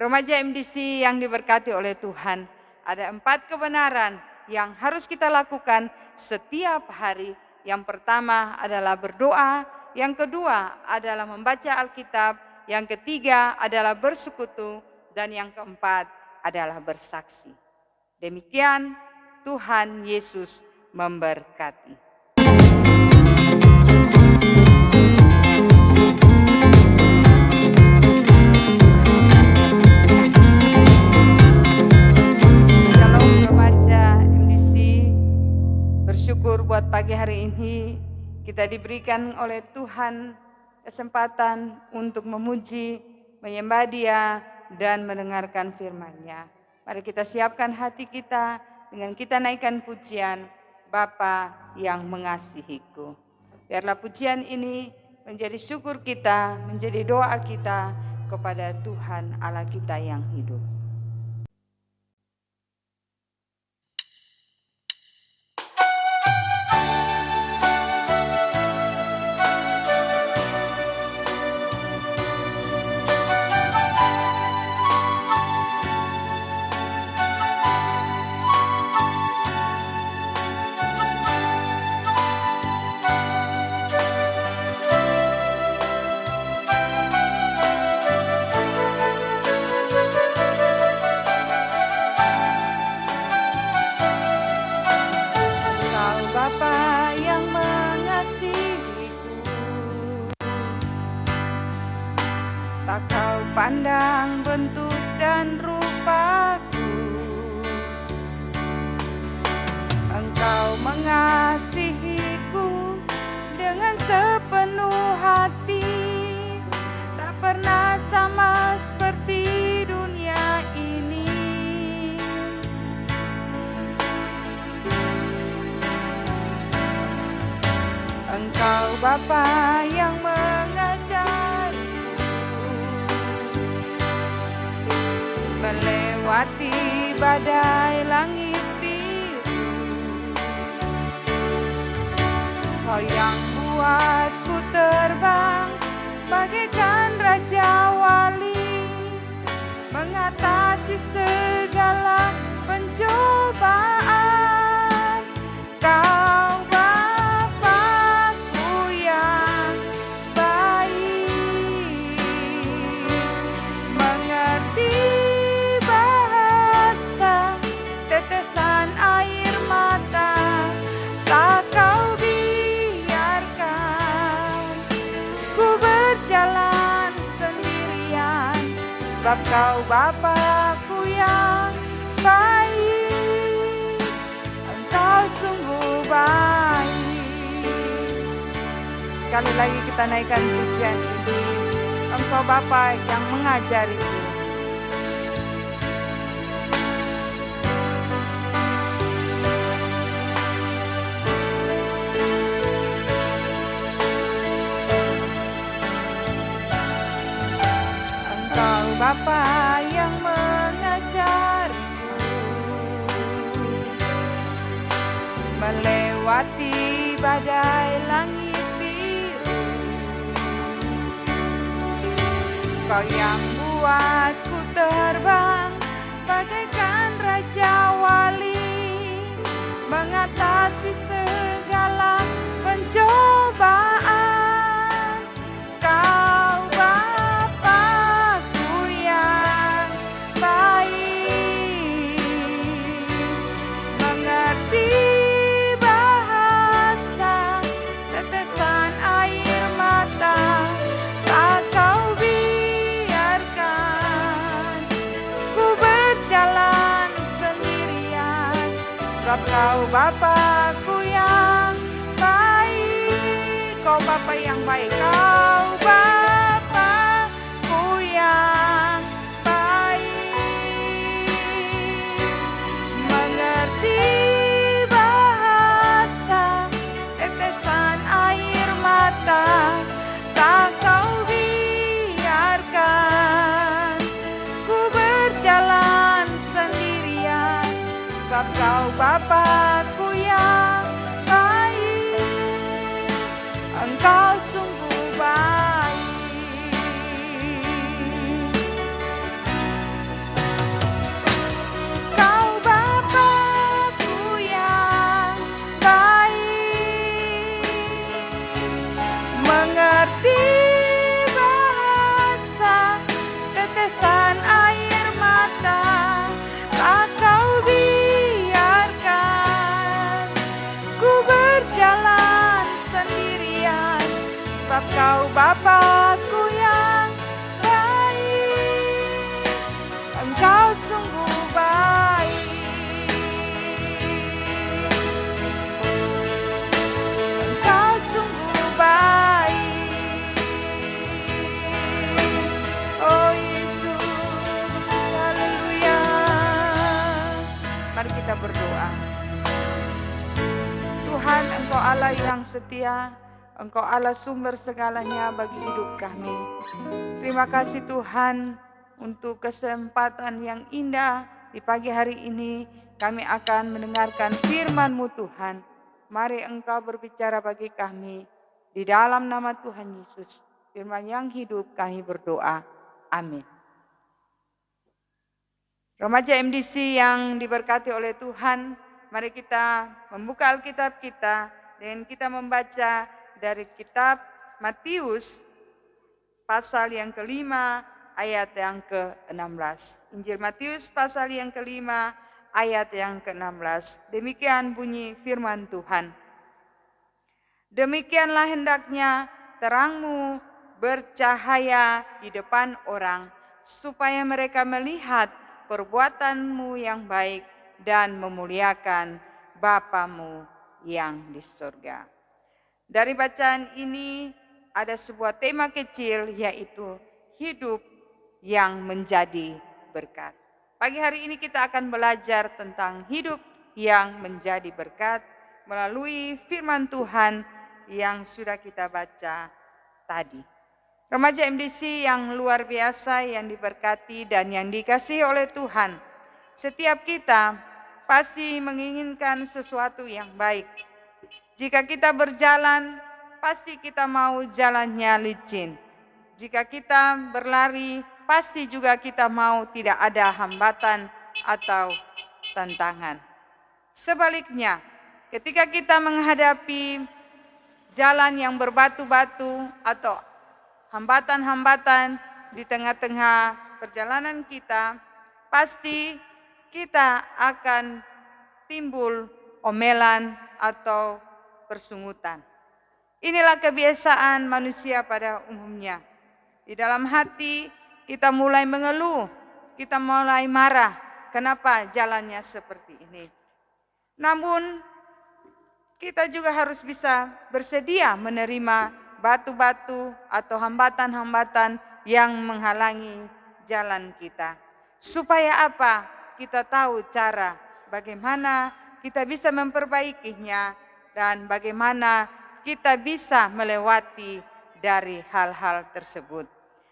Remaja MDC yang diberkati oleh Tuhan, ada 4 kebenaran yang harus kita lakukan setiap hari. Yang pertama adalah berdoa, yang kedua adalah membaca Alkitab, yang ketiga adalah bersekutu, dan yang keempat adalah bersaksi. Demikian Tuhan Yesus memberkati. Bersyukur buat pagi hari ini kita diberikan oleh Tuhan kesempatan untuk memuji, menyembah Dia dan mendengarkan firman-Nya. Mari kita siapkan hati kita dengan kita naikkan pujian Bapa yang mengasihiku. Biarlah pujian ini menjadi syukur kita, menjadi doa kita kepada Tuhan Allah kita yang hidup. Pandang bentuk dan rupaku, Engkau mengasihiku dengan sepenuh hati, tak pernah sama seperti dunia ini. Engkau Bapa yang melewati badai langit biru, Kau yang buatku terbang bagaikan Raja Wali, mengatasi segala pencobaan. Kau Bapa-Ku yang baik, mengerti tetesan air mata, tak Kau biarkan ku berjalan sendirian, sebab Kau Bapa-Ku yang baik, Engkau sungguh baik. Sekali lagi kita naikkan pujian ini, Engkau Bapa yang mengajariku. Bapa yang mengajarku melewati badai langit biru, Kau yang buatku terbang bagaikan Raja Wali, mengatasi segala pencobaan. Kau sebab Kau Bapa-Ku yang baik, Kau Bapa yang baik, Kau Bapa-Ku yang baik, mengerti bahasa tetesan air mata, tak Kau biarkan ku berjalan sendirian, sebab Kau Bapa-Ku yang baik, Engkau sungguh baik. sebab Kau Bapa-Ku yang baik, Engkau sungguh baik. Engkau sungguh baik. Oh Yesus, haleluya. Mari kita berdoa. Tuhan, Engkau Allah yang setia, Engkau Allah sumber segalanya bagi hidup kami. Terima kasih Tuhan untuk kesempatan yang indah di pagi hari ini. Kami akan mendengarkan firman-Mu Tuhan. Mari Engkau berbicara bagi kami. Di dalam nama Tuhan Yesus, firman yang hidup kami berdoa. Amin. Remaja MDC yang diberkati oleh Tuhan, mari kita membuka Alkitab kita dan kita membaca dari kitab Matius pasal yang kelima ayat yang ke-16. Injil Matius pasal yang kelima ayat yang ke-16. Demikian bunyi firman Tuhan. Demikianlah hendaknya terangmu bercahaya di depan orang, supaya mereka melihat perbuatanmu yang baik dan memuliakan Bapamu yang di surga. Dari bacaan ini ada sebuah tema kecil, yaitu hidup yang menjadi berkat. Pagi hari ini kita akan belajar tentang hidup yang menjadi berkat melalui firman Tuhan yang sudah kita baca tadi. Remaja MDC yang luar biasa, yang diberkati dan yang dikasihi oleh Tuhan. Setiap kita pasti menginginkan sesuatu yang baik. Jika kita berjalan, pasti kita mau jalannya licin. Jika kita berlari, pasti juga kita mau tidak ada hambatan atau tantangan. Sebaliknya, ketika kita menghadapi jalan yang berbatu-batu atau hambatan-hambatan di tengah-tengah perjalanan kita, pasti kita akan timbul omelan atau persungutan. Inilah kebiasaan manusia pada umumnya. Di dalam hati kita mulai mengeluh, kita mulai marah, kenapa jalannya seperti ini. Namun kita juga harus bisa bersedia menerima batu-batu atau hambatan-hambatan yang menghalangi jalan kita. Supaya apa? Kita tahu cara bagaimana kita bisa memperbaikinya dan bagaimana kita bisa melewati dari hal-hal tersebut.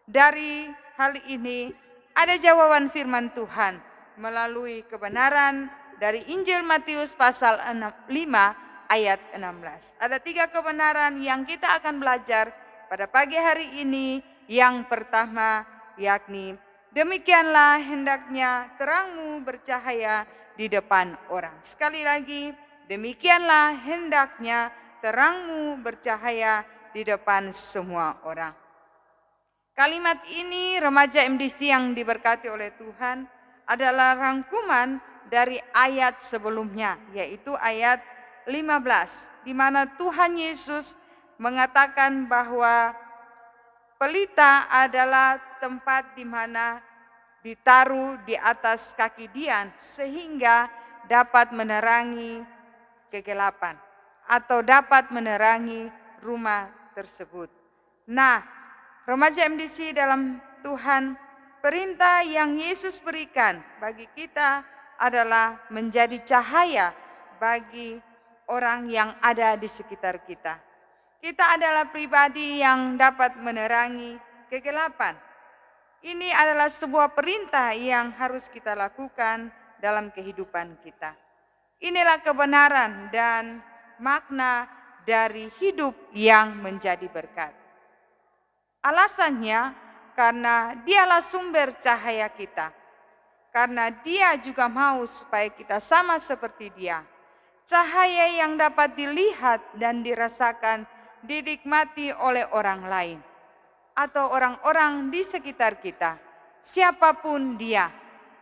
Dari hal ini ada jawaban firman Tuhan melalui kebenaran dari Injil Matius pasal 5 ayat 16. Ada 3 kebenaran yang kita akan belajar pada pagi hari ini. Yang pertama yakni, demikianlah hendaknya terangmu bercahaya di depan orang. Sekali lagi, demikianlah hendaknya terangmu bercahaya di depan semua orang. Kalimat ini remaja MDC yang diberkati oleh Tuhan adalah rangkuman dari ayat sebelumnya, yaitu ayat 15, di mana Tuhan Yesus mengatakan bahwa pelita adalah tempat di mana ditaruh di atas kaki Dian sehingga dapat menerangi kegelapan atau dapat menerangi rumah tersebut. Nah, remaja MDC dalam Tuhan, perintah yang Yesus berikan bagi kita adalah menjadi cahaya bagi orang yang ada di sekitar kita. Kita adalah pribadi yang dapat menerangi kegelapan. Ini adalah sebuah perintah yang harus kita lakukan dalam kehidupan kita. Inilah kebenaran dan makna dari hidup yang menjadi berkat. Alasannya karena Dialah sumber cahaya kita. Karena Dia juga mau supaya kita sama seperti Dia. Cahaya yang dapat dilihat dan dirasakan, dinikmati oleh orang lain atau orang-orang di sekitar kita. Siapapun dia,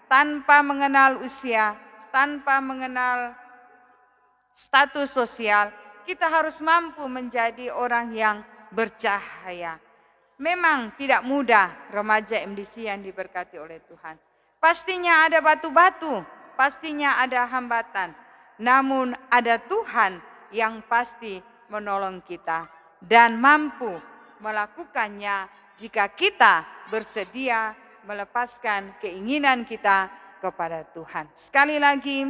tanpa mengenal usia, tanpa mengenal status sosial, kita harus mampu menjadi orang yang bercahaya. Memang tidak mudah remaja MDC yang diberkati oleh Tuhan. Pastinya ada batu-batu, pastinya ada hambatan. Namun ada Tuhan yang pasti menolong kita dan mampu melakukannya jika kita bersedia melepaskan keinginan kita kepada Tuhan. Sekali lagi,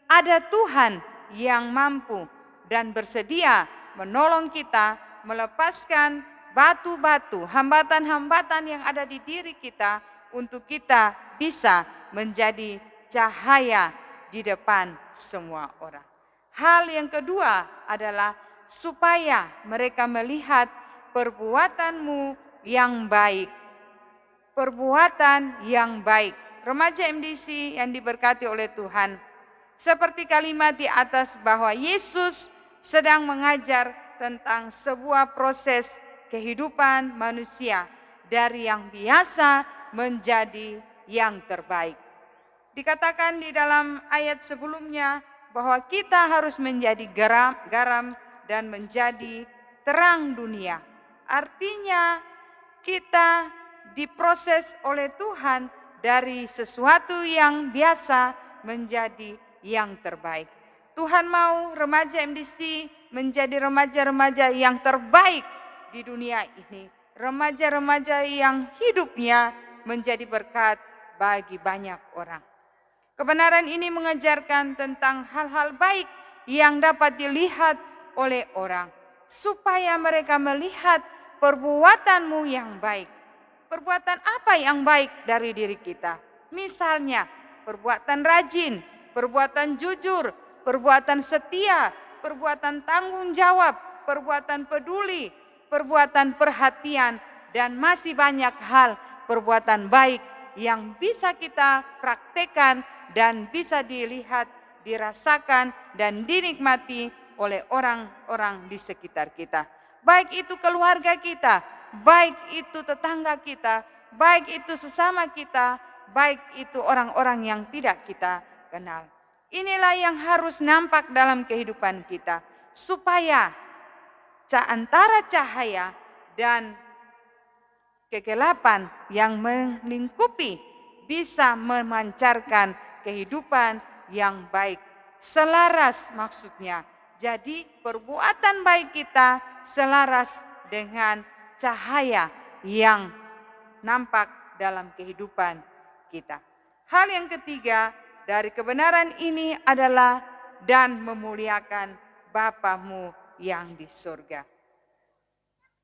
ada Tuhan yang mampu dan bersedia menolong kita melepaskan batu-batu, hambatan-hambatan yang ada di diri kita untuk kita bisa menjadi cahaya di depan semua orang. Hal yang kedua adalah supaya mereka melihat perbuatanmu yang baik. Perbuatan yang baik. Remaja MDC yang diberkati oleh Tuhan, seperti kalimat di atas bahwa Yesus sedang mengajar tentang sebuah proses kehidupan manusia dari yang biasa menjadi yang terbaik. Dikatakan di dalam ayat sebelumnya bahwa kita harus menjadi garam dan menjadi terang dunia. Artinya kita diproses oleh Tuhan dari sesuatu yang biasa menjadi yang terbaik. Tuhan mau remaja MDC menjadi remaja-remaja yang terbaik di dunia ini. Remaja-remaja yang hidupnya menjadi berkat bagi banyak orang. Kebenaran ini mengajarkan tentang hal-hal baik yang dapat dilihat oleh orang. Supaya mereka melihat perbuatanmu yang baik. Perbuatan apa yang baik dari diri kita? Misalnya perbuatan rajin, perbuatan jujur, perbuatan setia, perbuatan tanggung jawab, perbuatan peduli, perbuatan perhatian, dan masih banyak hal perbuatan baik yang bisa kita praktekkan dan bisa dilihat, dirasakan, dan dinikmati oleh orang-orang di sekitar kita. Baik itu keluarga kita, baik itu tetangga kita, baik itu sesama kita, baik itu orang-orang yang tidak kita kenal. Inilah yang harus nampak dalam kehidupan kita, supaya antara cahaya dan kegelapan yang melingkupi bisa memancarkan kehidupan yang baik. Selaras maksudnya. Jadi perbuatan baik kita selaras dengan cahaya yang nampak dalam kehidupan kita. Hal yang ketiga dari kebenaran ini adalah dan memuliakan Bapamu yang di surga.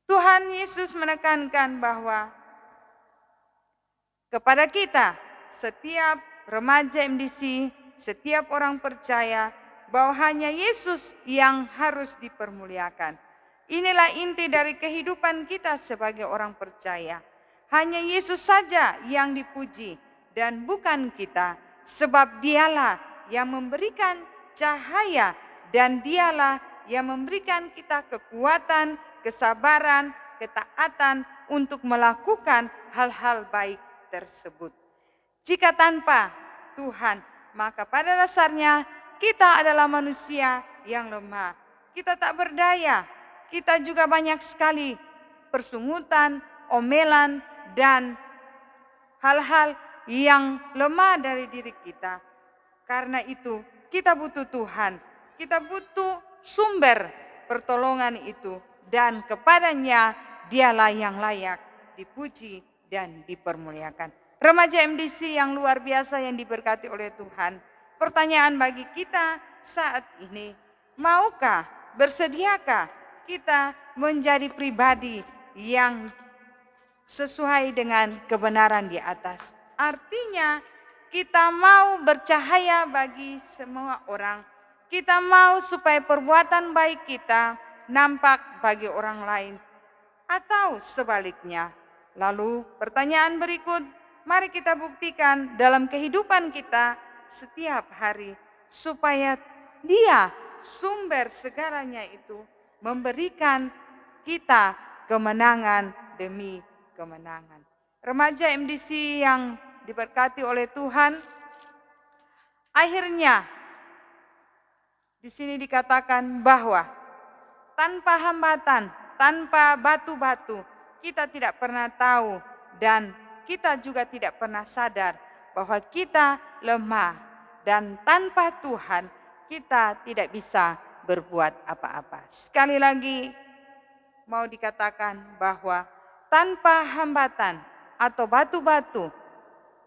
Tuhan Yesus menekankan bahwa kepada kita, setiap remaja MDC, setiap orang percaya bahwa hanya Yesus yang harus dipermuliakan. Inilah inti dari kehidupan kita sebagai orang percaya. Hanya Yesus saja yang dipuji dan bukan kita, sebab Dialah yang memberikan cahaya dan Dialah yang memberikan kita kekuatan, kesabaran, ketaatan untuk melakukan hal-hal baik tersebut. Jika tanpa Tuhan, maka pada dasarnya kita adalah manusia yang lemah. Kita tak berdaya. Kita juga banyak sekali persungutan, omelan, dan hal-hal yang lemah dari diri kita. Karena itu kita butuh Tuhan. Kita butuh sumber pertolongan itu. Dan kepadanya Dialah yang layak dipuji dan dipermuliakan. Remaja MDC yang luar biasa yang diberkati oleh Tuhan. Pertanyaan bagi kita saat ini, maukah, bersediakah kita menjadi pribadi yang sesuai dengan kebenaran di atas? Artinya kita mau bercahaya bagi semua orang. Kita mau supaya perbuatan baik kita nampak bagi orang lain. Atau sebaliknya. Lalu pertanyaan berikut, mari kita buktikan dalam kehidupan kita setiap hari, supaya Dia sumber segalanya itu memberikan kita kemenangan demi kemenangan. Remaja MDC yang diberkati oleh Tuhan, akhirnya di sini dikatakan bahwa tanpa hambatan tanpa batu-batu, kita tidak pernah tahu dan kita juga tidak pernah sadar bahwa kita lemah dan tanpa Tuhan kita tidak bisa berbuat apa-apa. Sekali lagi mau dikatakan bahwa tanpa hambatan atau batu-batu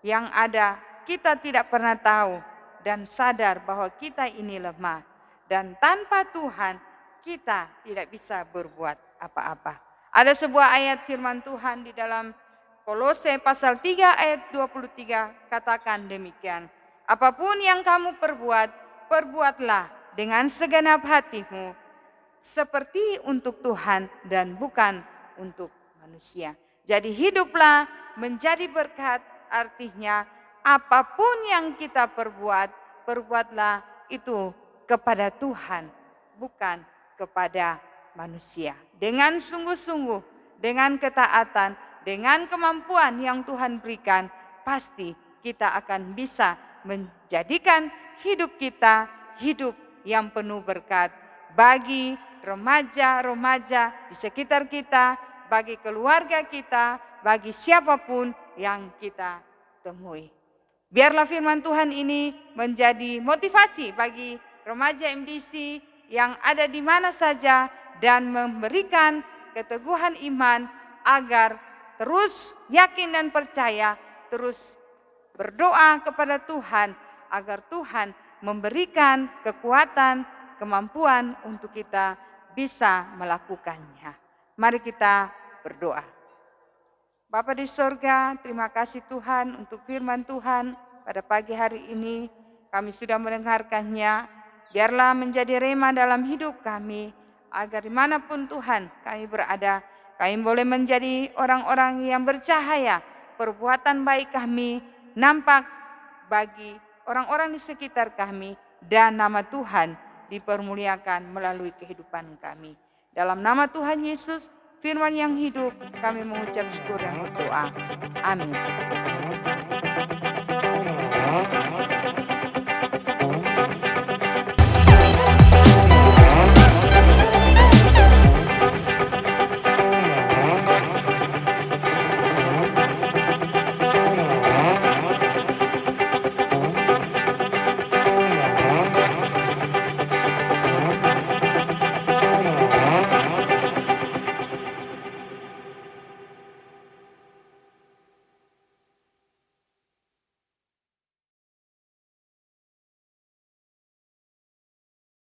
yang ada, kita tidak pernah tahu dan sadar bahwa kita ini lemah. Dan tanpa Tuhan kita tidak bisa berbuat apa-apa. Ada sebuah ayat firman Tuhan di dalam Kolose pasal 3 ayat 23 katakan demikian. Apapun yang kamu perbuat, perbuatlah dengan segenap hatimu seperti untuk Tuhan dan bukan untuk manusia. Jadi hiduplah menjadi berkat, artinya apapun yang kita perbuat, perbuatlah itu kepada Tuhan, bukan kepada manusia. Dengan sungguh-sungguh, dengan ketaatan, dengan kemampuan yang Tuhan berikan, pasti kita akan bisa menjadikan hidup kita hidup yang penuh berkat bagi remaja-remaja di sekitar kita, bagi keluarga kita, bagi siapapun yang kita temui. Biarlah firman Tuhan ini menjadi motivasi bagi remaja MDC yang ada di mana saja dan memberikan keteguhan iman agar terus yakin dan percaya, terus berdoa kepada Tuhan agar Tuhan memberikan kekuatan, kemampuan untuk kita bisa melakukannya. Mari kita berdoa. Bapa di sorga, terima kasih Tuhan untuk firman Tuhan pada pagi hari ini. Kami sudah mendengarkannya. Biarlah menjadi rema dalam hidup kami, agar dimanapun Tuhan kami berada, kami boleh menjadi orang-orang yang bercahaya. Perbuatan baik kami nampak bagi orang-orang di sekitar kami, dan nama Tuhan dipermuliakan melalui kehidupan kami. Dalam nama Tuhan Yesus, firman yang hidup, kami mengucap syukur dan berdoa. Amin.